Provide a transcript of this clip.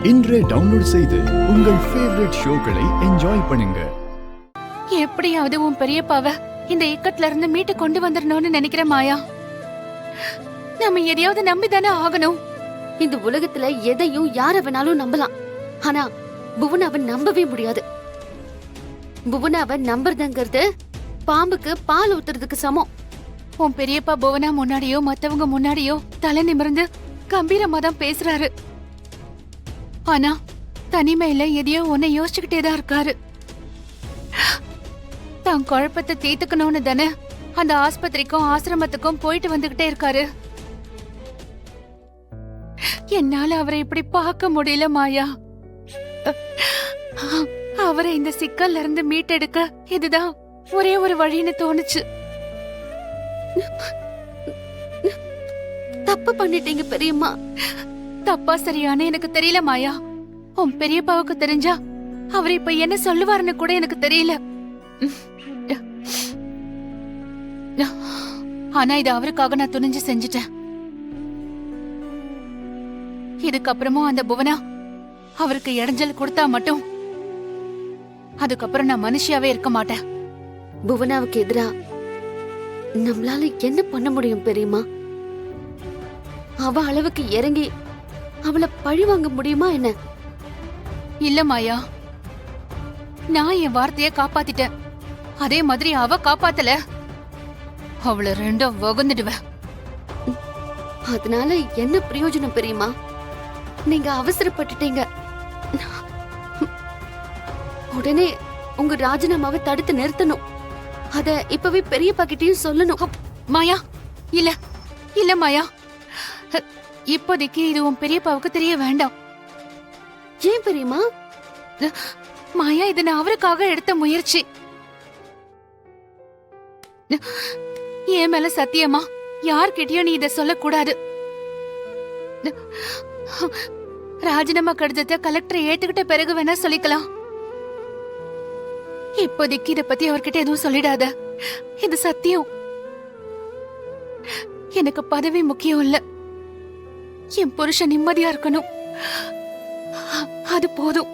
இன்றே டவுன்லோட் செய்து உங்கள் ஃபேவரட் ஷோக்களை என்ஜாய் பண்ணுங்க. எப்படியாவது உன் பெரியப்பாவ இந்த இக்கட்ல இருந்து மீட்டு கொண்டு வந்துடணும்னு நினைக்கிற மாயா. நம்ம எதையாவது நம்பிதானே ஆகணும். இந்த உலகத்துல எதையும் யார வேணாலும் நம்பலாம், ஆனா புவனாவை நம்பவே முடியாது. புவனாவை நம்புறதுங்கிறது பாம்புக்கு பால் ஊத்துறதுக்கு சமம். உன் பெரியப்பா புவனா முன்னாடியோ மத்தவங்க முன்னாடியோ தலை நிமிர்ந்து கம்பீரமா தான் பேசுறாரு. ஆனா தனிமையில எதையோ ஒன்ன யோசிச்சுக்கிட்டேதான் இருக்காரு. தான் குழப்பத்தை தீர்த்துக்கணும்னு தானே அந்த ஆஸ்பத்திரிக்கும் ஆசிரமத்துக்கும் போயிட்டு வந்துகிட்டே இருக்காரு. என்னால அவரை இப்படி பார்க்க முடியல மாயா. அவரை இந்த சிக்கல்ல இருந்து மீட்டெடுக்க இதுதான் ஒரே ஒரு வழின்னு தோணுச்சு. தப்பு பண்ணிட்டீங்க பெரியம்மா. தப்பா சரியான எனக்கு தெரியல மாயா. உன் பெரியப்பாவுக்கு தெரிஞ்சா அவர் இப்ப என்ன சொல்லுவாருன்னு கூட எனக்கு தெரியல. ஆனா இது அவருக்காக நான் துணிஞ்சு செஞ்சுட்டேன். இதுக்கப்புறமும் அந்த புவனா அவருக்கு இடைஞ்சல் கொடுத்தா மட்டும் அதுக்கப்புறம் நான் மனுஷியாவே இருக்க மாட்டேன். புவனாவுக்கு எதிரா நம்மளால என்ன பண்ண முடியும் பெரியம்மா? அவ அளவுக்கு இறங்கி அவளை பழி வாங்க முடியுமா என்ன? இல்ல மாயா, நான் என் வார்த்தைய காப்பாத்திட்டேன். அதே மாதிரி அவ காப்பாத்தல. அவளை ரெண்டும் வகுந்துடுவேன். அதனால என்ன பிரயோஜனம் பெரியம்மா? நீங்க அவசரப்பட்டுட்டீங்க. உடனே உங்க ராஜினாமாவை தடுத்து நிறுத்தணும். அத இப்பவே பெரியப்பா கிட்டயும் சொல்லணும். மாயா, இல்ல இல்ல மாயா, இப்போதைக்கு இது உன் பெரியப்பாவுக்கு தெரிய வேண்டாம். ஏன் பெரியம்மா? மாயா, இது நான் அவருக்காக எடுத்த முயற்சி. என் மேல சத்தியமா யார்கிட்டயும் நீ இத சொல்லக்கூடாது. ராஜினாமா கடிதத்தை கலெக்டர் ஏத்துக்கிட்ட பிறகு வேணா சொல்லிக்கலாம். இப்போதைக்கு இத பத்தி அவர்கிட்ட எதுவும் சொல்லிடாத. இது சத்தியம். எனக்கு பதவி முக்கியம் இல்ல, என் புருஷன் நிம்மதியா இருக்கணும், அது போதும்.